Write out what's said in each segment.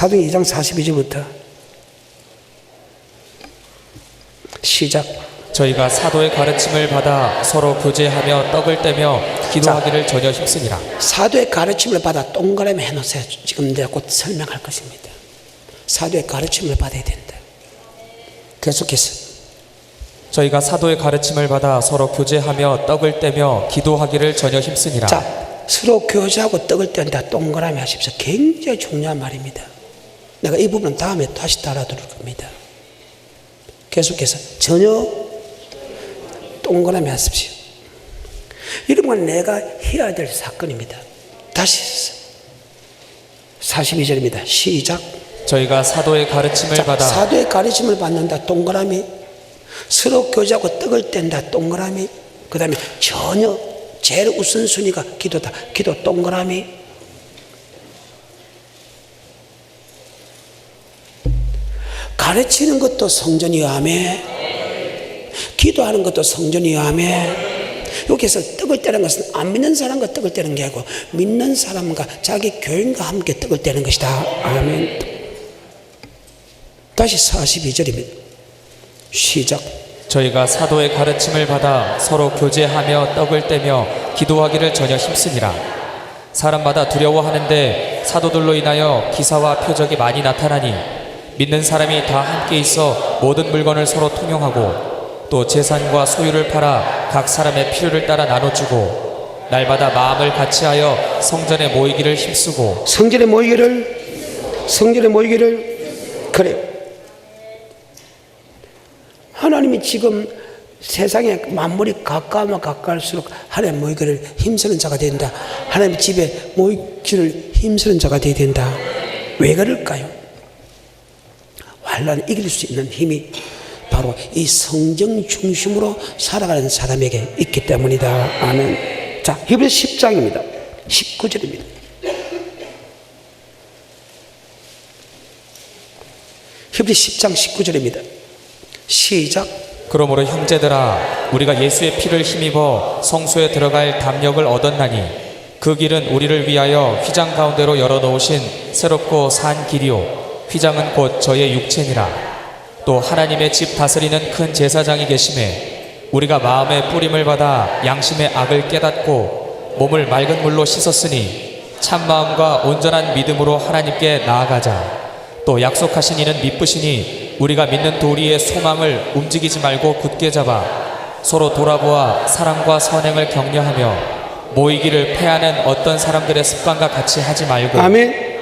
사도행 2장 42절부터 시작. 저희가 사도의 가르침을 받아 서로 교제하며 떡을 떼며 기도하기를 전혀 힘쓰니라. 사도의 가르침을 받아 동그라미 해놓으세요. 지금 내가 곧 설명할 것입니다. 사도의 가르침을 받아야 된다. 계속해서. 저희가 사도의 가르침을 받아 서로 교제하며 떡을 떼며 기도하기를 전혀 힘쓰니라. 자, 서로 교제하고 떡을 뗀다. 동그라미 하십시오. 굉장히 중요한 말입니다. 내가 이 부분은 다음에 다시 따라들을 겁니다. 계속해서 전혀 동그라미 하십시오. 이런 건 내가 해야 될 사건입니다. 다시 42절입니다. 시작. 저희가 사도의 가르침을 받아 사도의 가르침을 받는다. 동그라미. 서로 교제하고 떡을 뗀다. 동그라미. 그 다음에 전혀 제일 우선순위가 기도다. 기도 동그라미. 가르치는 것도 성전이요. 아멘. 기도하는 것도 성전이요. 아멘. 여기서 떡을 떼는 것은 안 믿는 사람과 떡을 떼는 게 아니고 믿는 사람과 자기 교인과 함께 떡을 떼는 것이다. 아멘. 다시 42절입니다. 시작. 저희가 사도의 가르침을 받아 서로 교제하며 떡을 떼며 기도하기를 전혀 힘쓰니라. 사람마다 두려워하는데 사도들로 인하여 기사와 표적이 많이 나타나니 믿는 사람이 다 함께 있어 모든 물건을 서로 통용하고 또 재산과 소유를 팔아 각 사람의 필요를 따라 나눠주고 날마다 마음을 같이하여 성전에 모이기를 힘쓰고. 성전에 모이기를 그래요. 하나님이 지금 세상에 만물이 가까우면 가까울수록 하나님 모이기를 힘쓰는 자가 된다. 하나님 집에 모이기를 힘쓰는 자가 되어야 된다. 왜 그럴까요? 환난을 이길 수 있는 힘이 바로 이 성경 중심으로 살아가는 사람에게 있기 때문이다. 아멘. 자, 히브리서 10장입니다. 19절입니다. 히브리서 10장 19절입니다. 시작. 그러므로 형제들아 우리가 예수의 피를 힘입어 성소에 들어갈 담력을 얻었나니 그 길은 우리를 위하여 휘장 가운데로 열어놓으신 새롭고 산 길이요 휘장은 곧 저의 육체니라. 또 하나님의 집 다스리는 큰 제사장이 계심에 우리가 마음의 뿌림을 받아 양심의 악을 깨닫고 몸을 맑은 물로 씻었으니 참마음과 온전한 믿음으로 하나님께 나아가자. 또 약속하신 이는 미쁘시니 우리가 믿는 도리의 소망을 움직이지 말고 굳게 잡아 서로 돌아보아 사랑과 선행을 격려하며 모이기를 패하는 어떤 사람들의 습관과 같이 하지 말고. 아멘.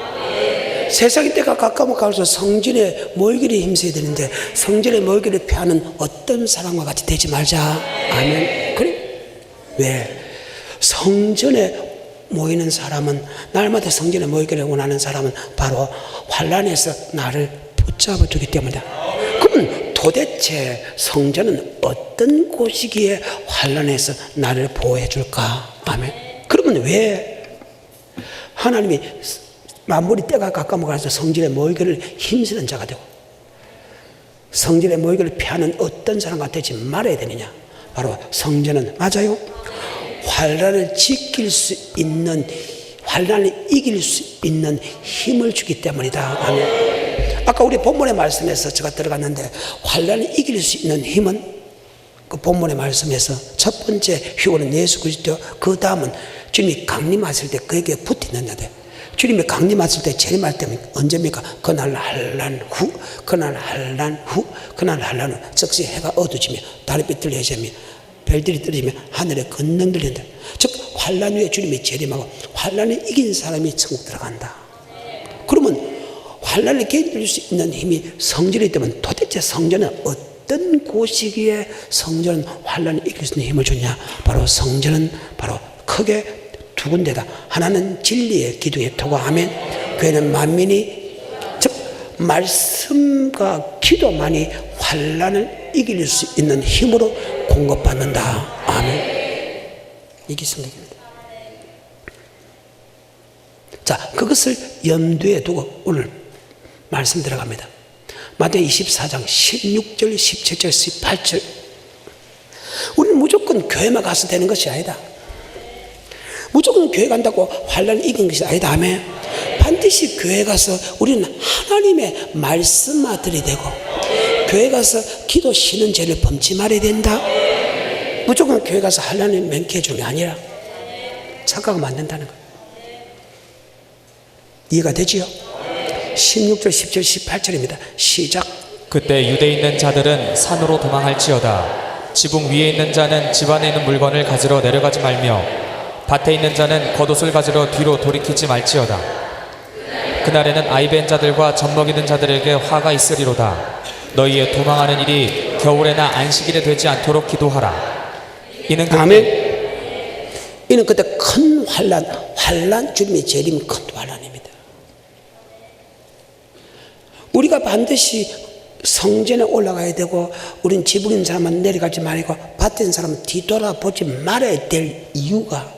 세상의 때가 가까우면 갈수록 성전에 모이기를 힘써야 되는데 성전에 모이기를 피하는 어떤 사람과 같이 되지 말자. 아멘. 그래. 왜? 성전에 모이는 사람은 날마다 성전에 모이기를 원하는 사람은 바로 환난에서 나를 붙잡아 주기 때문이다. 그럼 도대체 성전은 어떤 곳이기에 환난에서 나를 보호해 줄까? 아멘. 그러면 왜 하나님이 만물이 때가 가까우면 갈수록 성전에 모이기를 힘쓰는 자가 되고 성전에 모이기를 피하는 어떤 사람과 되지 말아야 되느냐? 바로 성전은 맞아요. 환난을 지킬 수 있는, 환난을 이길 수 있는 힘을 주기 때문이다. 아멘. 아까 우리 본문의 말씀에서 제가 들어갔는데 환난을 이길 수 있는 힘은 그 본문의 말씀에서 첫 번째 휴거는 예수 그리스도, 그 다음은 주님이 강림하실 때 그에게 붙어있는데 주님이 강림하실 때 제일 말 때문에 언제입니까? 그날 환난 후, 그날 환난 후, 그날 환난 후. 즉시 해가 어두지며 달이 삐뚤어지며 별들이 떨어지며 하늘에 건능 들린다. 즉 환난 후에 주님이 재림하고 환난을 이긴 사람이 천국 들어간다. 그러면 환난을 견딜 수 있는 힘이 성전이기 때문에 도대체 성전은 어떤 곳이기에 성전은 환난을 이길 수 있는 힘을 주냐? 바로 성전은 바로 크게 두 군데다. 하나는 진리의 기둥의 토가. 아멘. 교회는 만민이, 즉 말씀과 기도만이 환난을 이길 수 있는 힘으로 공급받는다. 아멘. 이게 성경입니다. 자, 그것을 염두에 두고 오늘 말씀 들어갑니다. 마태복음 24장 16절, 17절, 18절. 우리는 무조건 교회만 가서 되는 것이 아니다. 무조건 교회 간다고 환난을 이긴 것이 아니다. 아멘. 반드시 교회 가서 우리는 하나님의 말씀아들이 되고, 교회 가서 기도 쉬는 죄를 범치 말아야 된다. 무조건 교회 가서 하나님 맹쾌해 주는 게 아니라 착각하면 안 된다는 거예요. 이해가 되지요? 16절, 17, 18절입니다. 시작. 그때 유대에 있는 자들은 산으로 도망할지어다. 지붕 위에 있는 자는 집 안에 있는 물건을 가지러 내려가지 말며 밭에 있는 자는 겉옷을 가지러 뒤로 돌이키지 말지어다. 그날에는 아이벤 자들과 젖먹이는 자들에게 화가 있으리로다. 너희의 도망하는 일이 겨울에나 안식일에 되지 않도록 기도하라. 이는 그때 큰 환난, 주님의 재림 큰 환난입니다. 우리가 반드시 성전에 올라가야 되고, 우린 지붕 있는 사람은 내려가지 말고 밭에 있는 사람은 뒤돌아보지 말아야 될 이유가,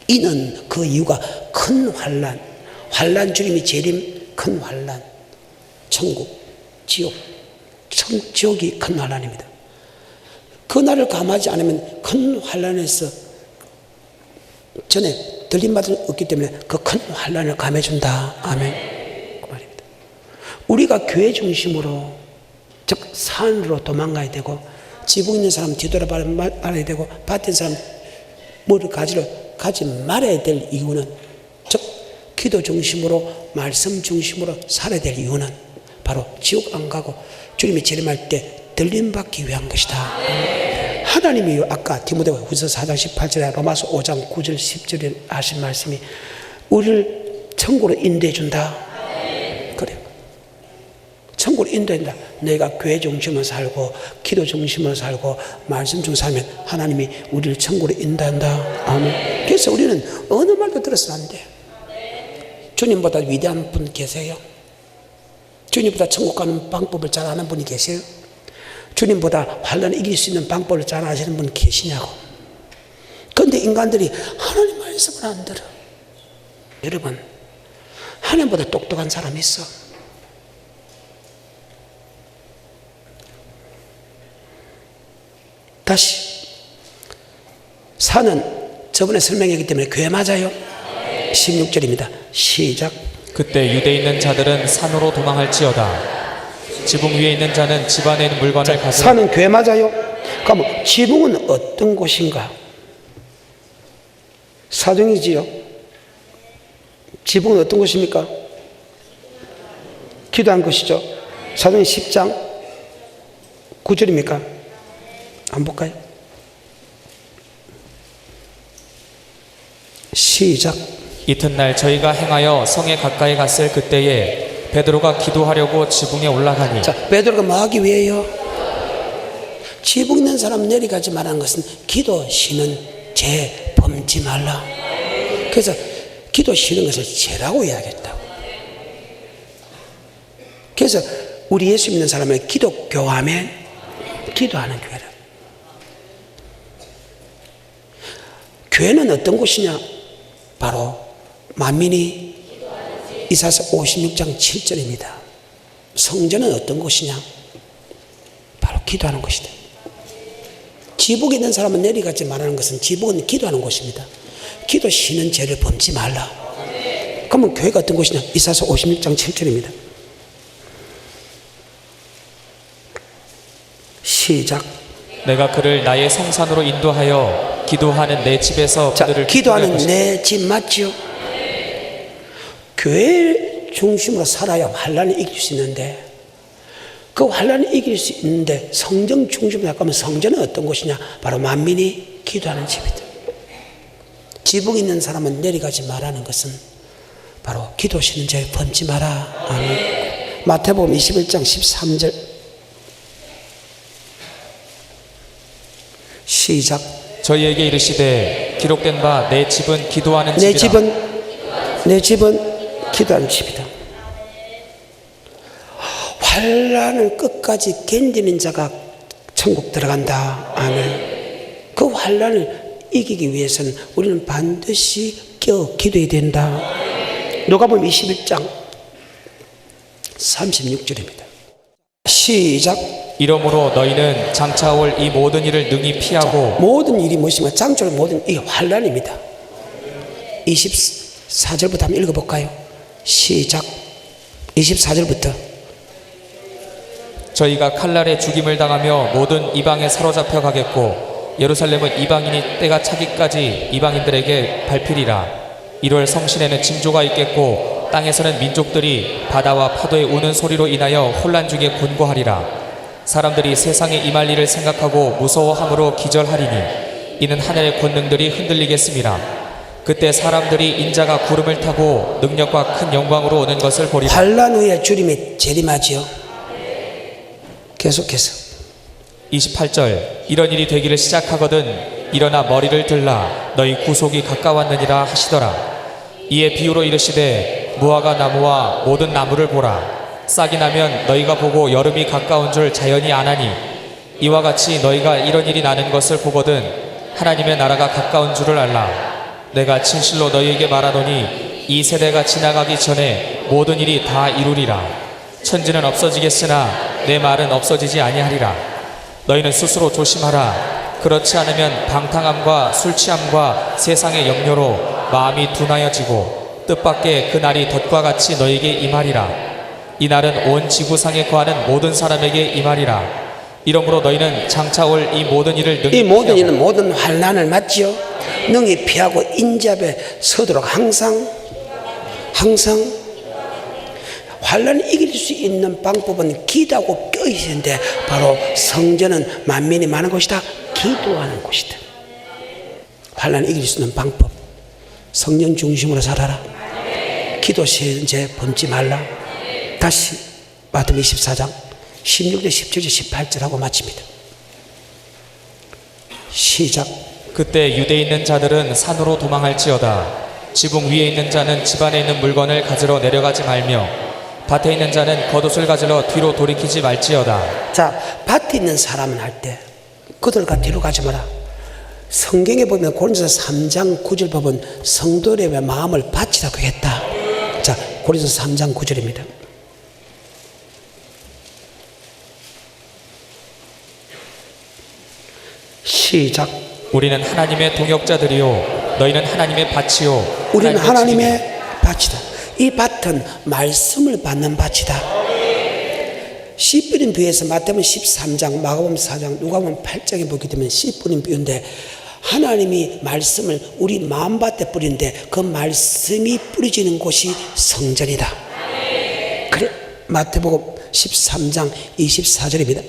이는 그 이유가 큰 환난, 주님의 재림 큰 환난, 천국, 지옥, 지옥이 큰 환난입니다. 그날을 감하지 않으면 큰 환난에서 전에 들림받을 없기 때문에 그 큰 환난을 감해준다. 아멘. 그 말입니다. 우리가 교회 중심으로, 즉 산으로 도망가야 되고, 지붕 있는 사람 뒤돌아봐야 말아야 되고, 밭에 있는 사람 뭐를 가지 말아야 될 이유는, 즉 기도 중심으로, 말씀 중심으로 살아야 될 이유는 바로 지옥 안 가고 주님이 재림할 때 들림받기 위한 것이다. 하나님이 아까 디모데후서 4장 18절에 로마서 5장 9절 10절에 하신 말씀이 우리를 천국으로 인도해 준다. 그래요. 천국으로 인도한다. 너희가 교회 중심으로 살고 기도 중심으로 살고 말씀 중심으로 살면 하나님이 우리를 천국으로 인도한다. 아멘. 그래서 우리는 어느 말도 들어서는 안 돼. 주님보다 위대한 분 계세요? 주님보다 천국 가는 방법을 잘 아는 분이 계세요? 주님보다 환난을 이길 수 있는 방법을 잘 아시는 분 계시냐고. 그런데 인간들이 하나님 말씀을 안 들어. 여러분, 하나님보다 똑똑한 사람이 있어? 다시, 산은 저번에 설명했기 때문에 교회 맞아요? 16절입니다. 시작. 그때 유대에 있는 자들은 산으로 도망할지어다. 지붕 위에 있는 자는 집 안에 있는 물건을 가지러. 산은 교회 맞아요? 그럼 지붕은 어떤 곳인가? 사정이지요. 지붕은 어떤 곳입니까? 기도한 것이죠. 사도행 10장 9절입니까? 한번 볼까요? 시작. 이튿날 저희가 행하여 성에 가까이 갔을 그때에 베드로가 기도하려고 지붕에 올라가니. 자, 베드로가 뭐 하기 위해요? 지붕 있는 사람 내려가지 말라는 것은 기도 쉬는 죄 범지 말라. 그래서 기도 쉬는 것을 죄라고 이야기했다고. 그래서 우리 예수 믿는 사람은 기독교하면 기도하는 교회라. 교회는 어떤 곳이냐? 바로 만민이 이사야서 56장 7절입니다. 성전은 어떤 곳이냐? 바로 기도하는 곳이다. 지붕에 있는 사람은 내려가지 말라는 것은 지붕은 기도하는 곳입니다. 기도 쉬는 죄를 범지 말라. 그러면 교회가 어떤 곳이냐? 이사야서 56장 7절입니다. 시작. 내가 그를 나의 성산으로 인도하여 기도하는 내 집에서 그들을 기도하는 내 집 맞지요? 교회 중심으로 살아야 환난을 이길 수 있는데, 그 환난을 이길 수 있는데 성전 중심으로 가면 성전은 어떤 곳이냐? 바로 만민이 기도하는 집이다. 지붕 있는 사람은 내려가지 말라는 것은 바로 기도 쉬는 죄를 범지 마라. 아멘. 마태복음 21장 13절 시작. 저희에게 이르시되 기록된 바 내 집은 기도하는 집이라. 내 집은 기도하는 집이다. 환난을 끝까지 견디는 자가 천국 들어간다. 아멘. 그 환난을 이기기 위해서는 우리는 반드시 기도해야 된다. 누가복음 21장 36절입니다. 시작. 이러므로 너희는 장차 올 이 모든 일을 능히 피하고. 모든 일이 무엇이냐? 장차 올 모든 이게 환난입니다. 4절부터 한번 읽어볼까요? 시작. 24절부터. 저희가 칼날에 죽임을 당하며 모든 이방에 사로잡혀 가겠고 예루살렘은 이방인이 때가 차기까지 이방인들에게 밟히리라. 1월 성신에는 징조가 있겠고 땅에서는 민족들이 바다와 파도의 우는 소리로 인하여 혼란 중에 곤고하리라. 사람들이 세상에 임할 일을 생각하고 무서워함으로 기절하리니 이는 하늘의 권능들이 흔들리겠습니다. 그때 사람들이 인자가 구름을 타고 능력과 큰 영광으로 오는 것을 보리라. 환난 후에 주님이 재림하지요. 계속해서 28절. 이런 일이 되기를 시작하거든 일어나 머리를 들라 너희 구속이 가까웠느니라 하시더라. 이에 비유로 이르시되 무화과 나무와 모든 나무를 보라. 싹이 나면 너희가 보고 여름이 가까운 줄 자연히 아나니 이와 같이 너희가 이런 일이 나는 것을 보거든 하나님의 나라가 가까운 줄을 알라. 내가 진실로 너희에게 말하노니 이 세대가 지나가기 전에 모든 일이 다 이루리라. 천지는 없어지겠으나 내 말은 없어지지 아니하리라. 너희는 스스로 조심하라. 그렇지 않으면 방탕함과 술취함과 세상의 염려로 마음이 둔하여지고 뜻밖의 그 날이 덫과 같이 너희에게 임하리라. 이 날은 온 지구상에 거하는 모든 사람에게 임하리라. 이러므로 너희는 장차 올 이 모든 일을 능히 이 모든 피하고 이는 모든 환난을 맞지요. 능히 피하고 인자 앞에 서도록 항상 환난을 이길 수 있는 방법은 기도하고 껴있는데 바로 성전은 만민이 많은 곳이다. 기도하는 곳이다. 환난을 이길 수 있는 방법, 성령 중심으로 살아라. 기도 시제 번지 말라. 다시 마태복음 24장 16절 17절 18절하고 마칩니다. 시작. 그때 유대에 있는 자들은 산으로 도망할지어다. 지붕 위에 있는 자는 집안에 있는 물건을 가지러 내려가지 말며 밭에 있는 자는 겉옷을 가지러 뒤로 돌이키지 말지어다. 자, 밭에 있는 사람은 할 때 그들과 뒤로 가지 마라. 성경에 보면 고린도서 3장 9절 보면 성도들의 마음을 바치라고 했다. 자, 고린도서 3장 9절입니다. 시작. 우리는 하나님의 동역자들이요 너희는 하나님의 밭이요 우리는 하나님의 하나님의 밭이다. 이 밭은 말씀을 받는 밭이다. 씨 뿌린 비유에서 마태복음 13장, 마가복음 4장, 누가복음 8장에 보게 되면 씨 뿌린 비유인데 하나님이 말씀을 우리 마음밭에 뿌리는데 그 말씀이 뿌려지는 곳이 성전이다. 그래, 마태복음 13장 24절입니다.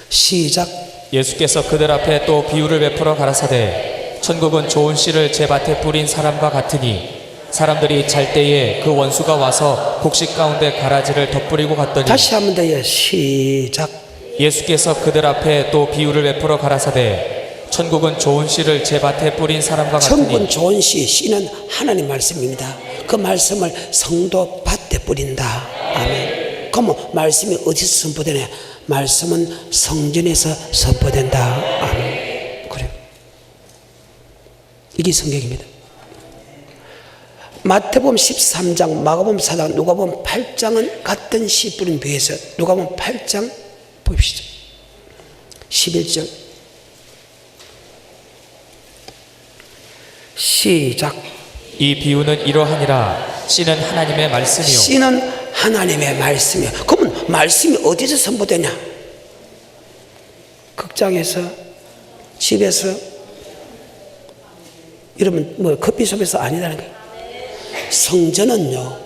시작. 예수께서 그들 앞에 또 비유를 베풀어 가라사대 천국은 좋은 씨를 제 밭에 뿌린 사람과 같으니 사람들이 잘 때에 그 원수가 와서 곡식 가운데 가라지를 덧뿌리고 갔더니 다시 한번 더 시작. 예수께서 그들 앞에 또 비유를 베풀어 가라사대 천국은 좋은 씨를 제 밭에 뿌린 사람과 천국은 같으니 좋은 씨, 씨는 하나님 말씀입니다. 그 말씀을 성도 밭에 뿌린다. 아멘. 그럼 말씀이 어디서 선포되냐? 말씀은 성전에서 선포된다. 아멘. 그래요. 이게 성경입니다. 마태복음 13장, 마가복음 4장, 누가복음 8장은 같은 씨 뿌린 비유에서 누가복음 8장 봅시다. 11절 시작. 이 비유는 이러하니라 씨는 하나님의 말씀이요 씨는 하나님의 말씀이요. 그러면 말씀이 어디서 선포되냐? 극장에서, 집에서, 이러면 뭐 커피숍에서 아니라는 거예요. 성전은요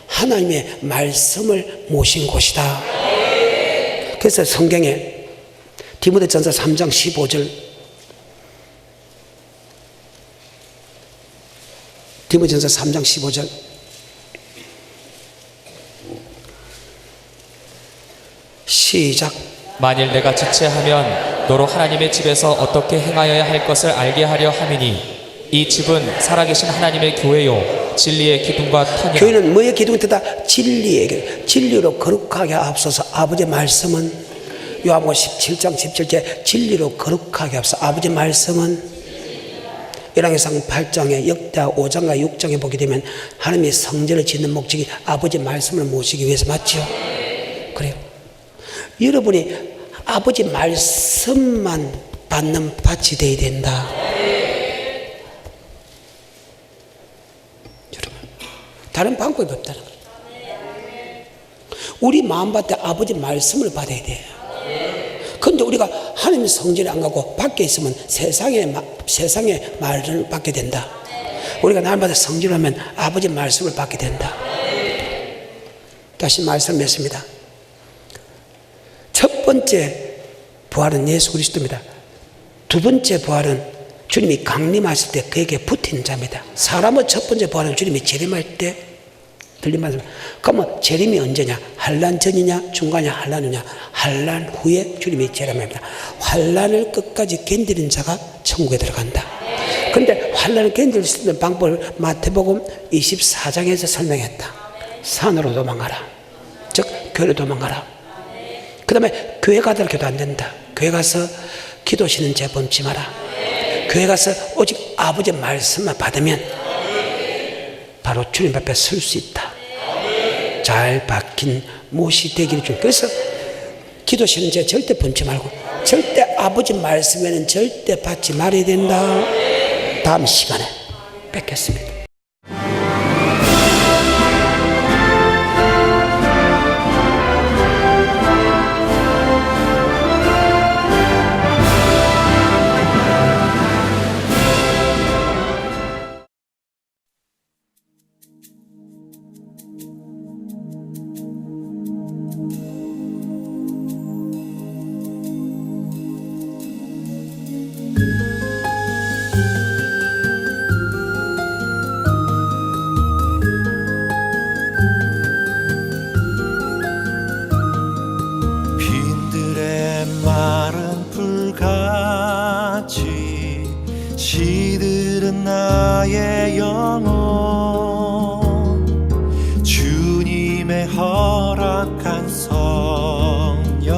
하나님의 말씀을 모신 곳이다. 그래서 성경에 디모데전서 3장 15절, 디모데전서 3장 15절 시작. 만일 내가 지체하면 너로 하나님의 집에서 어떻게 행하여야 할 것을 알게 하려 함이니 이 집은 살아계신 하나님의 교회요 진리의 기둥과 터니라. 교회는 뭐의 기둥이 되다? 진리의, 진리로 거룩하게 앞서서 아버지의 말씀은 요한복음 17장 17절 진리로 거룩하게 앞서 아버지 말씀은 열왕기상 8장에 역대하 5장과 6장에 보게 되면 하나님이 성전을 짓는 목적이 아버지 말씀을 모시기 위해서 맞죠? 그래요. 여러분이 아버지 말씀만 받는 밭이 되어야 된다. 여러분, 다른 방법이 없다는 거예요. 우리 마음밭에 아버지 말씀을 받아야 돼요. 그런데 우리가 하나님의 성전에 안 가고 밖에 있으면 세상의 말을 받게 된다. 우리가 날마다 성전을 하면 아버지 말씀을 받게 된다. 다시 말씀했습니다. 첫 번째 부활은 예수 그리스도입니다. 두 번째 부활은 주님이 강림하실 때 그에게 붙은 자입니다. 사람의 첫 번째 부활은 주님이 재림할 때 들린 말씀. 그러면 재림이 언제냐? 환난 전이냐? 중간이냐? 환난이냐? 환난 후에 주님이 재림합니다. 환난을 끝까지 견디는 자가 천국에 들어간다. 그런데 환난을 견딜 수 있는 방법을 마태복음 24장에서 설명했다. 산으로 도망가라. 즉 교회로 도망가라. 그 다음에 교회 가더라 기도 안 된다. 교회 가서 기도 쉬는 죄 범치 마라. 교회 가서 오직 아버지의 말씀만 받으면 바로 주님 앞에 설 수 있다. 잘 박힌 못이 되기를 주. 그래서 기도 쉬는 죄 절대 범치 말고, 절대 아버지 말씀에는 절대 받지 말아야 된다. 다음 시간에 뵙겠습니다. 빈들의 마른 풀같이 시들은 나의 영혼, 주님의 허락한 성령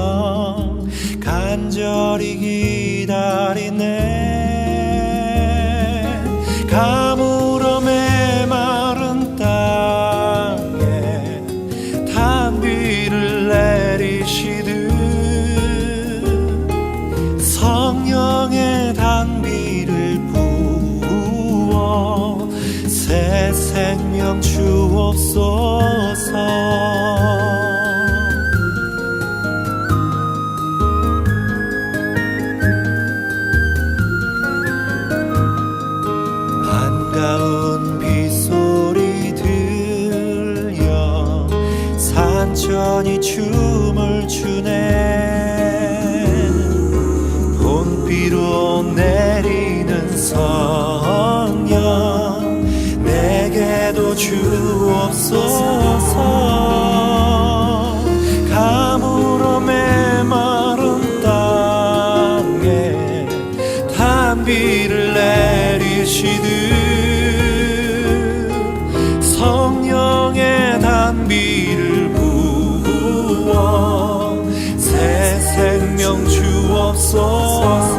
간절히 기다리네. 가물어 메마른 땅에 단비를 내리시듯 성령의 단비를 부어 새 생명 주옵소서. 반가운 빗소리 들려 산천이 춤을 추네. 봄비로 내리는 성령 내게도 주옵소서. 가물어 메마른 땅에 단비를 내리시듯 성령의 단비를 부어 새 생명 주옵소서.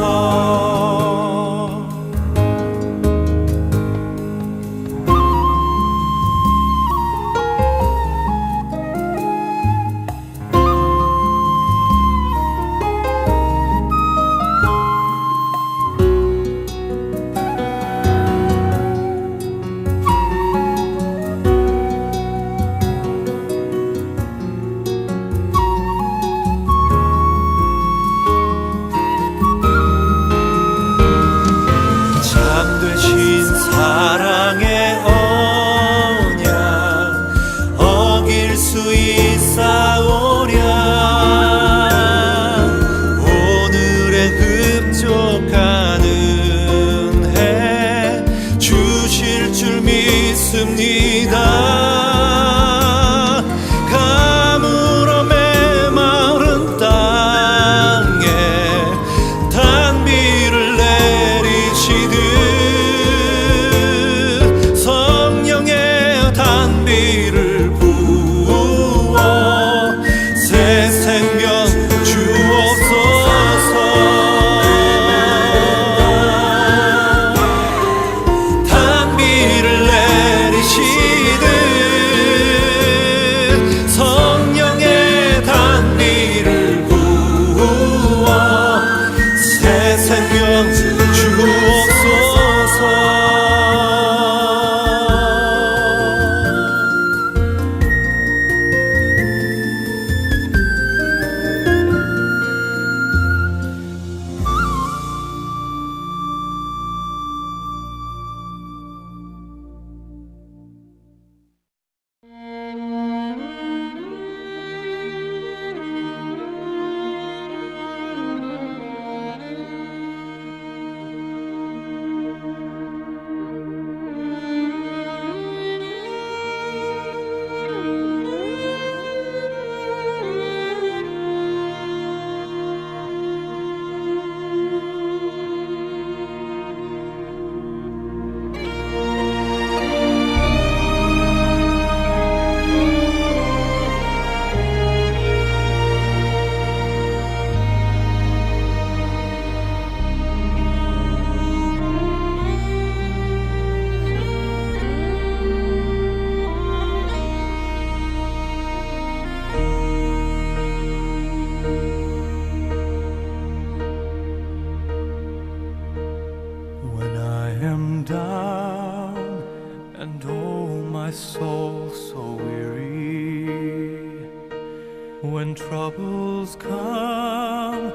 when troubles come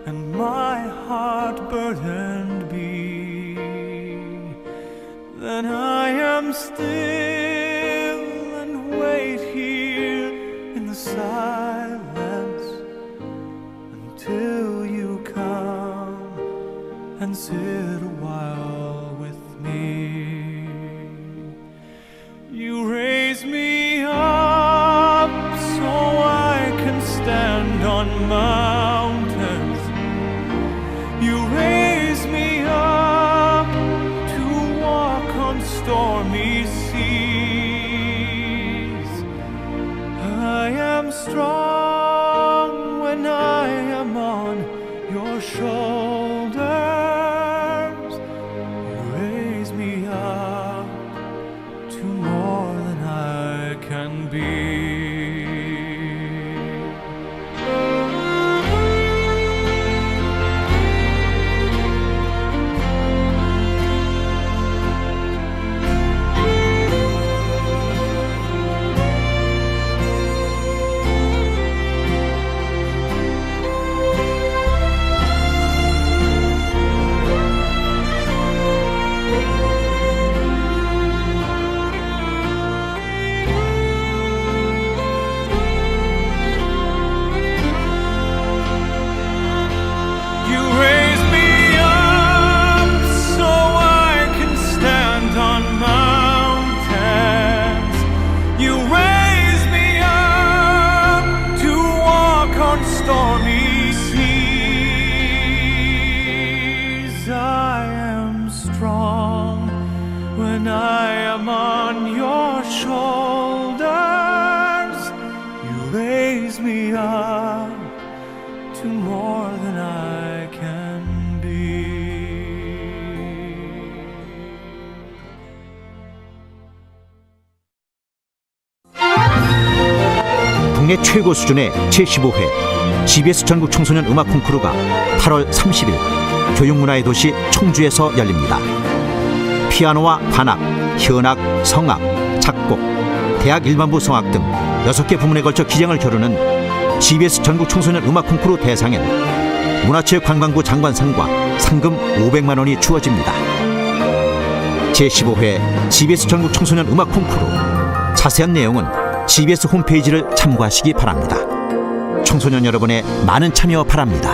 and my heart burdened be, then I am still and wait here in the silence until you come and sit a while with me. You raise me up so I can stand on mountains. You raise me up to walk on stormy seas. I am strong when I am on your shoulders. You raise me up to more than I can be. Stormy seas, I am strong when I am on your shoulders. You raise me up to more than I can be. 국내 최고 수준의 제15회 GBS 전국 청소년 음악 콩쿠르가 8월 30일 교육문화의 도시 청주에서 열립니다. 피아노와 관악, 현악, 성악, 작곡, 대학 일반부 성악 등 6개 부문에 걸쳐 기량을 겨루는 GBS 전국 청소년 음악 콩쿠르 대상엔 문화체육관광부 장관상과 상금 500만 원이 주어집니다. 제15회 GBS 전국 청소년 음악 콩쿠르, 자세한 내용은 GBS 홈페이지를 참고하시기 바랍니다. 청소년 여러분의 많은 참여 바랍니다.